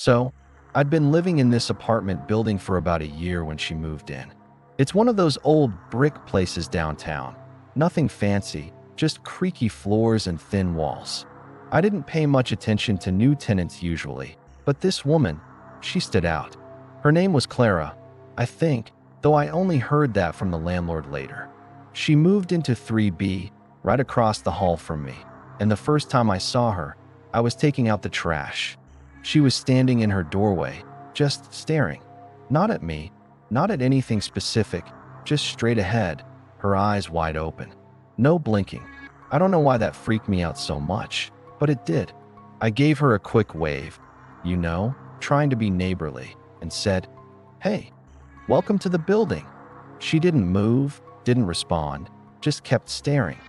So, I'd been living in this apartment building for about a year when she moved in. It's one of those old brick places downtown. Nothing fancy, just creaky floors and thin walls. I didn't pay much attention to new tenants usually, but this woman, she stood out. Her name was Clara, I think, though I only heard that from the landlord later. She moved into 3B, right across the hall from me, and the first time I saw her, I was taking out the trash. She was standing in her doorway, just staring. Not at me, not at anything specific, just straight ahead, her eyes wide open. No blinking. I don't know why that freaked me out so much, but it did. I gave her a quick wave, trying to be neighborly, and said, "Hey, welcome to the building." She didn't move, didn't respond, just kept staring.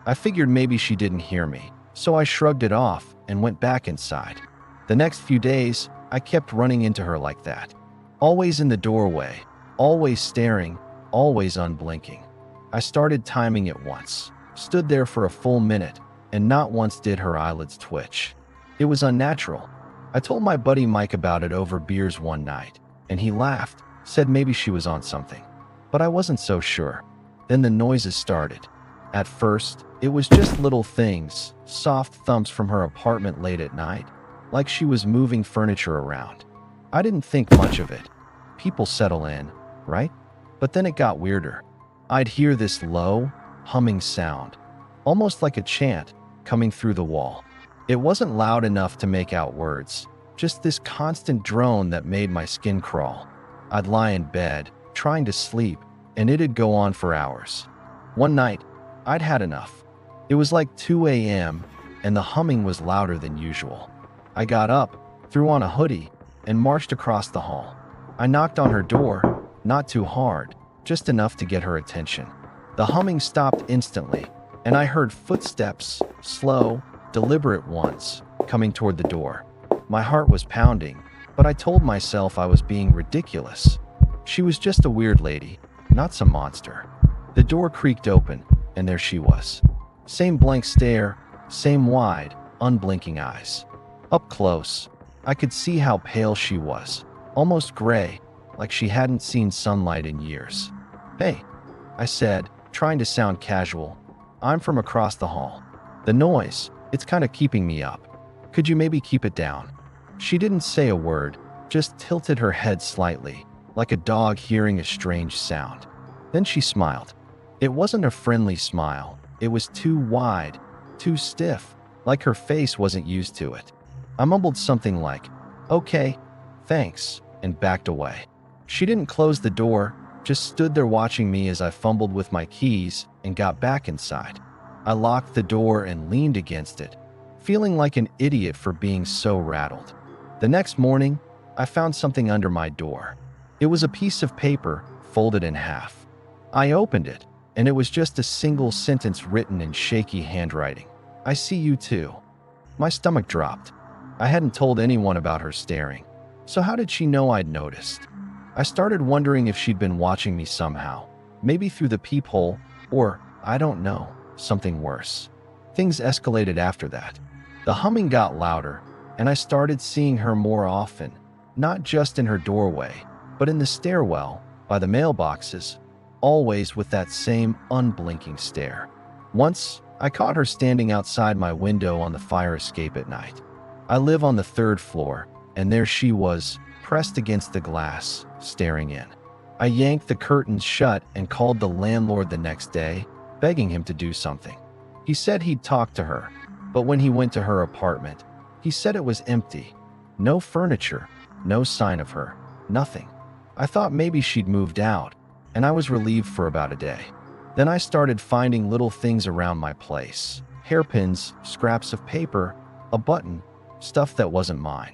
I figured maybe she didn't hear me, so I shrugged it off and went back inside. The next few days, I kept running into her like that. Always in the doorway, always staring, always unblinking. I started timing it once, stood there for a full minute, and not once did her eyelids twitch. It was unnatural. I told my buddy Mike about it over beers one night, and he laughed, said maybe she was on something. But I wasn't so sure. Then the noises started. At first, it was just little things, soft thumps from her apartment late at night, like she was moving furniture around. I didn't think much of it. People settle in, right? But then it got weirder. I'd hear this low, humming sound, almost like a chant, coming through the wall. It wasn't loud enough to make out words, just this constant drone that made my skin crawl. I'd lie in bed, trying to sleep, and it'd go on for hours. One night, I'd had enough. It was like 2 a.m., and the humming was louder than usual. I got up, threw on a hoodie, and marched across the hall. I knocked on her door, not too hard, just enough to get her attention. The humming stopped instantly, and I heard footsteps, slow, deliberate ones, coming toward the door. My heart was pounding, but I told myself I was being ridiculous. She was just a weird lady, not some monster. The door creaked open, and there she was. Same blank stare, same wide, unblinking eyes. Up close, I could see how pale she was, almost gray, like she hadn't seen sunlight in years. "Hey," I said, trying to sound casual. "I'm from across the hall. The noise, it's kind of keeping me up. Could you maybe keep it down?" She didn't say a word, just tilted her head slightly, like a dog hearing a strange sound. Then she smiled. It wasn't a friendly smile. It was too wide, too stiff, like her face wasn't used to it. I mumbled something like, "Okay, thanks," and backed away. She didn't close the door, just stood there watching me as I fumbled with my keys and got back inside. I locked the door and leaned against it, feeling like an idiot for being so rattled. The next morning, I found something under my door. It was a piece of paper folded in half. I opened it, and it was just a single sentence written in shaky handwriting. "I see you too." My stomach dropped. I hadn't told anyone about her staring, so how did she know I'd noticed? I started wondering if she'd been watching me somehow, maybe through the peephole, or, I don't know, something worse. Things escalated after that. The humming got louder, and I started seeing her more often, not just in her doorway, but in the stairwell, by the mailboxes, always with that same unblinking stare. Once, I caught her standing outside my window on the fire escape at night. I live on the 3rd floor, and there she was, pressed against the glass, staring in. I yanked the curtains shut and called the landlord the next day, begging him to do something. He said he'd talk to her, but when he went to her apartment, he said it was empty. No furniture, no sign of her, nothing. I thought maybe she'd moved out, and I was relieved for about a day. Then I started finding little things around my place. Hairpins, scraps of paper, a button, stuff that wasn't mine.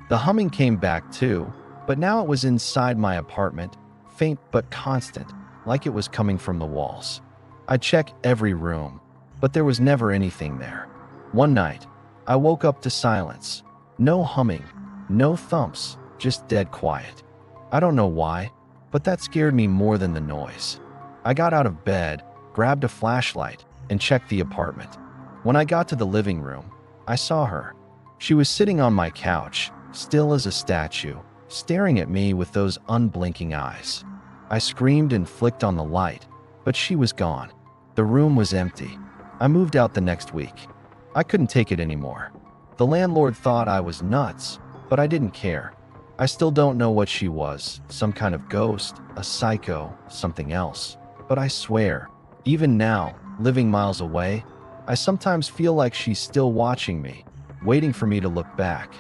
The humming came back too, but now it was inside my apartment, faint but constant, like it was coming from the walls. I'd check every room, but there was never anything there. One night, I woke up to silence. No humming, no thumps, just dead quiet. I don't know why, but that scared me more than the noise. I got out of bed, grabbed a flashlight, and checked the apartment. When I got to the living room, I saw her. She was sitting on my couch, still as a statue, staring at me with those unblinking eyes. I screamed and flicked on the light, but she was gone. The room was empty. I moved out the next week. I couldn't take it anymore. The landlord thought I was nuts, but I didn't care. I still don't know what she was, some kind of ghost, a psycho, something else. But I swear, even now, living miles away, I sometimes feel like she's still watching me, waiting for me to look back.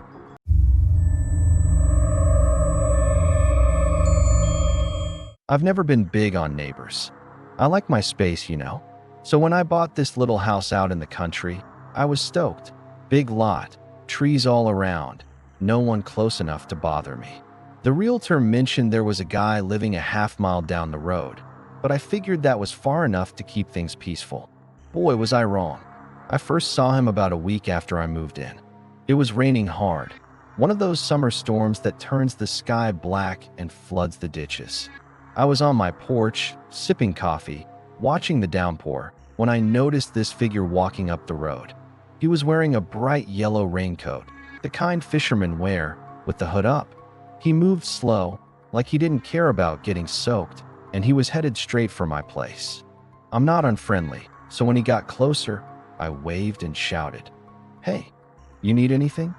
I've never been big on neighbors. I like my space, you know. So when I bought this little house out in the country, I was stoked. Big lot, trees all around, no one close enough to bother me. The realtor mentioned there was a guy living a half-mile down the road, but I figured that was far enough to keep things peaceful. Boy, was I wrong. I first saw him about a week after I moved in. It was raining hard, one of those summer storms that turns the sky black and floods the ditches. I was on my porch, sipping coffee, watching the downpour, when I noticed this figure walking up the road. He was wearing a bright yellow raincoat, the kind fishermen wear, with the hood up. He moved slow, like he didn't care about getting soaked, and he was headed straight for my place. I'm not unfriendly, so when he got closer, I waved and shouted, "Hey, you need anything?"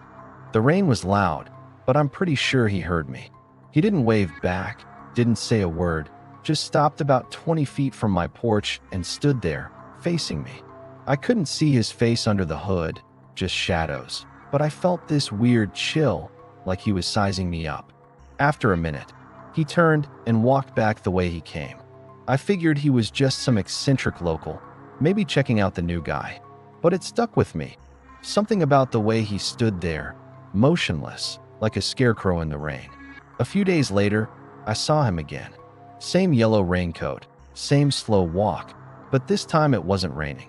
The rain was loud, but I'm pretty sure he heard me. He didn't wave back, didn't say a word, just stopped about 20 feet from my porch and stood there, facing me. I couldn't see his face under the hood, just shadows, but I felt this weird chill, like he was sizing me up. After a minute, he turned and walked back the way he came. I figured he was just some eccentric local, maybe checking out the new guy, but it stuck with me. Something about the way he stood there, motionless, like a scarecrow in the rain. A few days later, I saw him again. Same yellow raincoat, same slow walk, but this time it wasn't raining.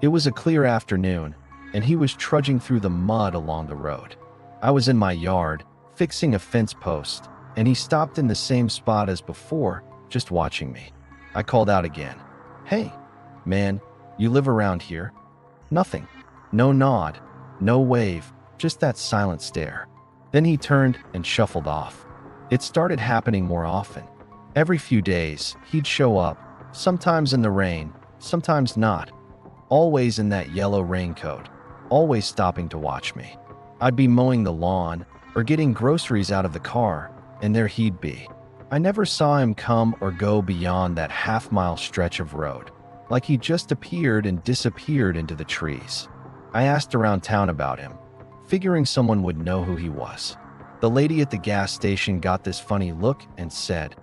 It was a clear afternoon, and he was trudging through the mud along the road. I was in my yard, fixing a fence post, and he stopped in the same spot as before, just watching me. I called out again, "Hey, man, you live around here?" Nothing. No nod, no wave, just that silent stare. Then he turned and shuffled off. It started happening more often. Every few days, he'd show up, sometimes in the rain, sometimes not. Always in that yellow raincoat, always stopping to watch me. I'd be mowing the lawn or getting groceries out of the car, and there he'd be. I never saw him come or go beyond that half-mile stretch of road, like he just appeared and disappeared into the trees. I asked around town about him, figuring someone would know who he was. The lady at the gas station got this funny look and said,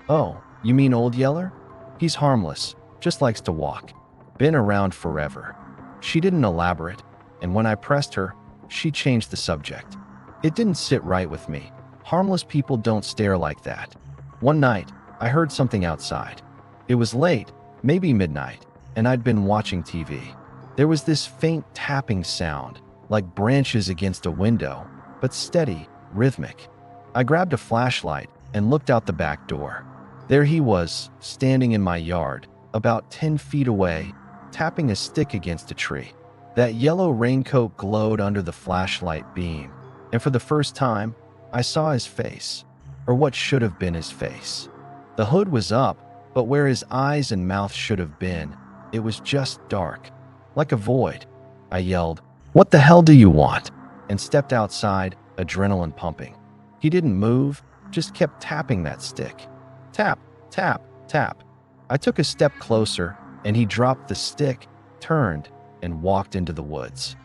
"Oh, you mean Old Yeller? He's harmless, just likes to walk. Been around forever." She didn't elaborate, and when I pressed her, she changed the subject. It didn't sit right with me. Harmless people don't stare like that. One night, I heard something outside. It was late, maybe midnight, and I'd been watching TV. There was this faint tapping sound, like branches against a window, but steady, rhythmic. I grabbed a flashlight and looked out the back door. There he was, standing in my yard, about 10 feet away, tapping a stick against a tree. That yellow raincoat glowed under the flashlight beam, and for the first time, I saw his face, or what should have been his face. The hood was up, but where his eyes and mouth should have been, it was just dark, like a void. I yelled, "What the hell do you want?" and stepped outside, adrenaline pumping. He didn't move, just kept tapping that stick. Tap, tap, tap. I took a step closer, and he dropped the stick, turned, and walked into the woods.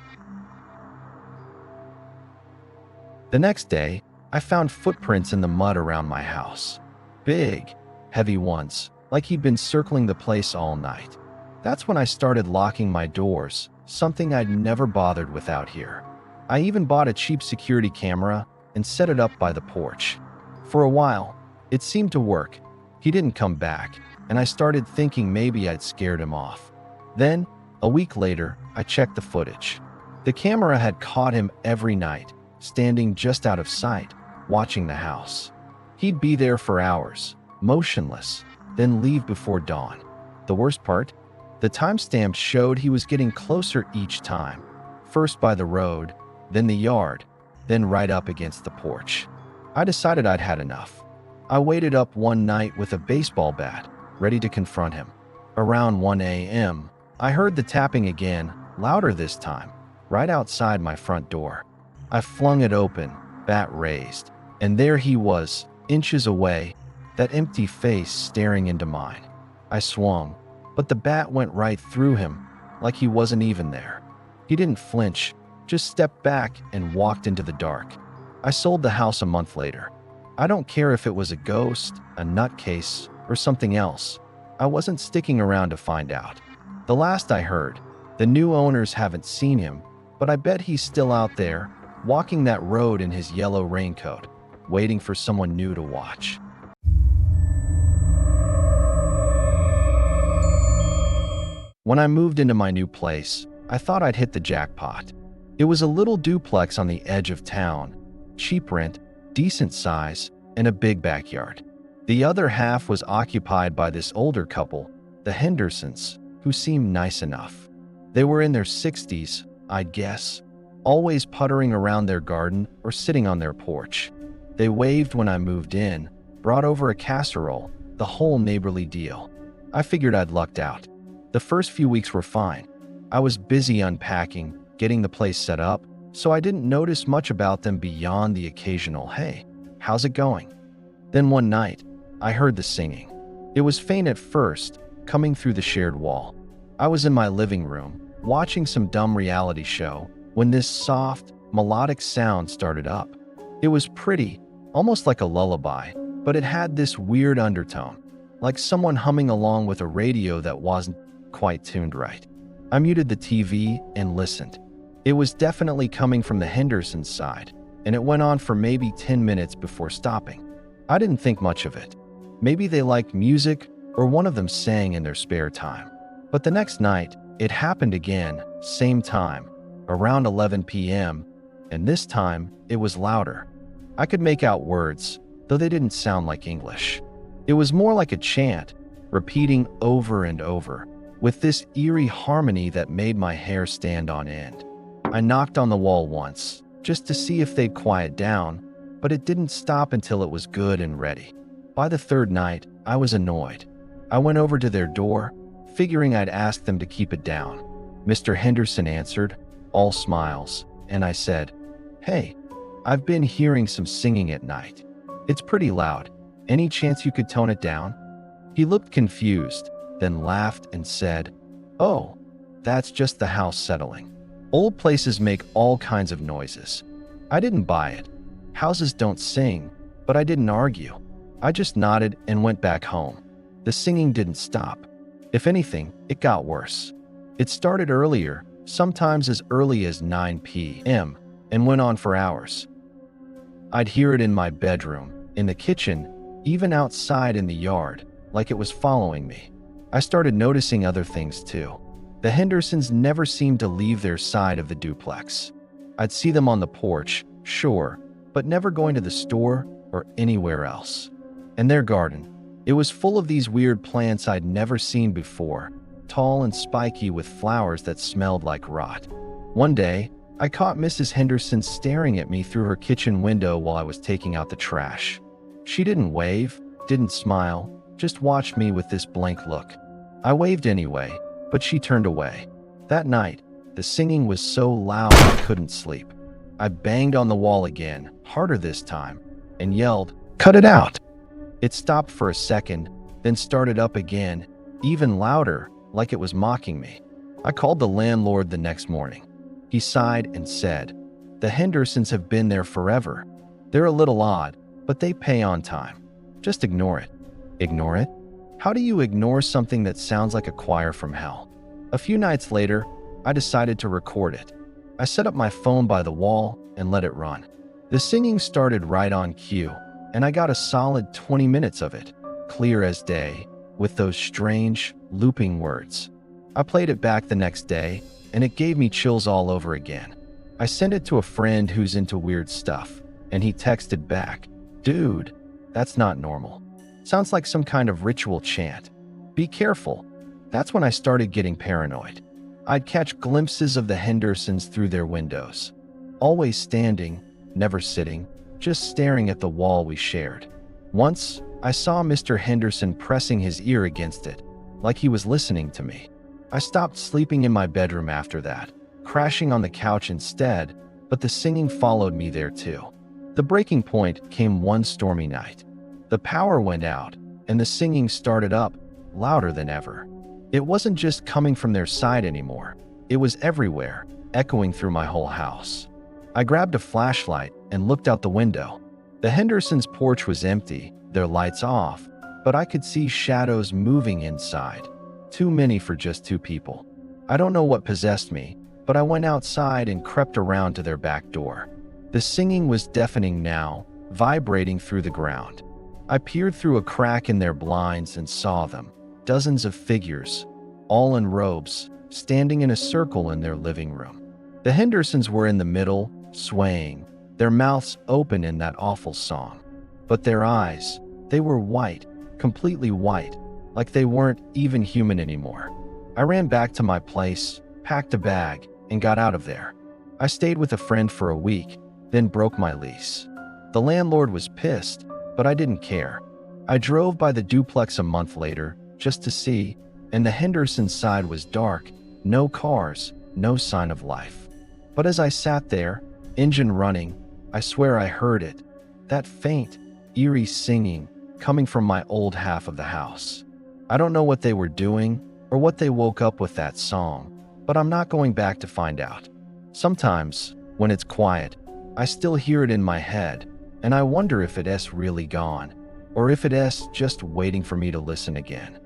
The next day, I found footprints in the mud around my house. Big, heavy ones, like he'd been circling the place all night. That's when I started locking my doors, something I'd never bothered with out here. I even bought a cheap security camera and set it up by the porch. For a while, it seemed to work. He didn't come back, and I started thinking maybe I'd scared him off. Then, a week later, I checked the footage. The camera had caught him every night, standing just out of sight, watching the house. He'd be there for hours, motionless, then leave before dawn. The worst part? The timestamp showed he was getting closer each time, first by the road, then the yard, then right up against the porch. I decided I'd had enough. I waited up one night with a baseball bat, ready to confront him. Around 1 a.m., I heard the tapping again, louder this time, right outside my front door. I flung it open, bat raised, and there he was, inches away, that empty face staring into mine. I swung, but the bat went right through him, like he wasn't even there. He didn't flinch, just stepped back and walked into the dark. I sold the house a month later. I don't care if it was a ghost, a nutcase, or something else. I wasn't sticking around to find out. The last I heard, the new owners haven't seen him, but I bet he's still out there, walking that road in his yellow raincoat, waiting for someone new to watch. When I moved into my new place, I thought I'd hit the jackpot. It was a little duplex on the edge of town, cheap rent, decent size, and a big backyard. The other half was occupied by this older couple, the Hendersons, who seemed nice enough. They were in their 60s, I'd guess, always puttering around their garden or sitting on their porch. They waved when I moved in, brought over a casserole, the whole neighborly deal. I figured I'd lucked out. The first few weeks were fine. I was busy unpacking, getting the place set up, so I didn't notice much about them beyond the occasional, "Hey, how's it going?" Then one night, I heard the singing. It was faint at first, coming through the shared wall. I was in my living room, watching some dumb reality show, when this soft, melodic sound started up. It was pretty, almost like a lullaby, but it had this weird undertone, like someone humming along with a radio that wasn't quite tuned right. I muted the TV and listened. It was definitely coming from the Hendersons' side, and it went on for maybe 10 minutes before stopping. I didn't think much of it. Maybe they liked music, or one of them sang in their spare time. But the next night, it happened again, same time, around 11 p.m., and this time, it was louder. I could make out words, though they didn't sound like English. It was more like a chant, repeating over and over, with this eerie harmony that made my hair stand on end. I knocked on the wall once, just to see if they'd quiet down, but it didn't stop until it was good and ready. By the third night, I was annoyed. I went over to their door, figuring I'd ask them to keep it down. Mr. Henderson answered, all smiles, and I said, "Hey, I've been hearing some singing at night. It's pretty loud. Any chance you could tone it down?" He looked confused, then laughed and said, "Oh, that's just the house settling. Old places make all kinds of noises." I didn't buy it. Houses don't sing, but I didn't argue. I just nodded and went back home. The singing didn't stop. If anything, it got worse. It started earlier, sometimes as early as 9 p.m., and went on for hours. I'd hear it in my bedroom, in the kitchen, even outside in the yard, like it was following me. I started noticing other things too. The Hendersons never seemed to leave their side of the duplex. I'd see them on the porch, sure, but never going to the store or anywhere else. And their garden, it was full of these weird plants I'd never seen before, tall and spiky with flowers that smelled like rot. One day, I caught Mrs. Henderson staring at me through her kitchen window while I was taking out the trash. She didn't wave, didn't smile, just watched me with this blank look. I waved anyway, but she turned away. That night, the singing was so loud I couldn't sleep. I banged on the wall again, harder this time, and yelled, "Cut it out!" It stopped for a second, then started up again, even louder, like it was mocking me. I called the landlord the next morning. He sighed and said, "The Hendersons have been there forever. They're a little odd, but they pay on time. Just ignore it." Ignore it? How do you ignore something that sounds like a choir from hell? A few nights later, I decided to record it. I set up my phone by the wall and let it run. The singing started right on cue, and I got a solid 20 minutes of it, clear as day, with those strange, looping words. I played it back the next day, and it gave me chills all over again. I sent it to a friend who's into weird stuff, and he texted back, "Dude, that's not normal. Sounds like some kind of ritual chant. Be careful." That's when I started getting paranoid. I'd catch glimpses of the Hendersons through their windows, always standing, never sitting, just staring at the wall we shared. Once, I saw Mr. Henderson pressing his ear against it, like he was listening to me. I stopped sleeping in my bedroom after that, crashing on the couch instead, but the singing followed me there too. The breaking point came one stormy night. The power went out, and the singing started up, louder than ever. It wasn't just coming from their side anymore. It was everywhere, echoing through my whole house. I grabbed a flashlight and looked out the window. The Hendersons' porch was empty, their lights off, but I could see shadows moving inside. Too many for just two people. I don't know what possessed me, but I went outside and crept around to their back door. The singing was deafening now, vibrating through the ground. I peered through a crack in their blinds and saw them, dozens of figures, all in robes, standing in a circle in their living room. The Hendersons were in the middle, swaying, their mouths open in that awful song. But their eyes, they were white, completely white, like they weren't even human anymore. I ran back to my place, packed a bag, and got out of there. I stayed with a friend for a week, then broke my lease. The landlord was pissed, but I didn't care. I drove by the duplex a month later, just to see, and the Henderson side was dark, no cars, no sign of life. But as I sat there, engine running, I swear I heard it, that faint, eerie singing coming from my old half of the house. I don't know what they were doing or what they woke up with that song, but I'm not going back to find out. Sometimes, when it's quiet, I still hear it in my head, and I wonder if it's really gone, or if it's just waiting for me to listen again.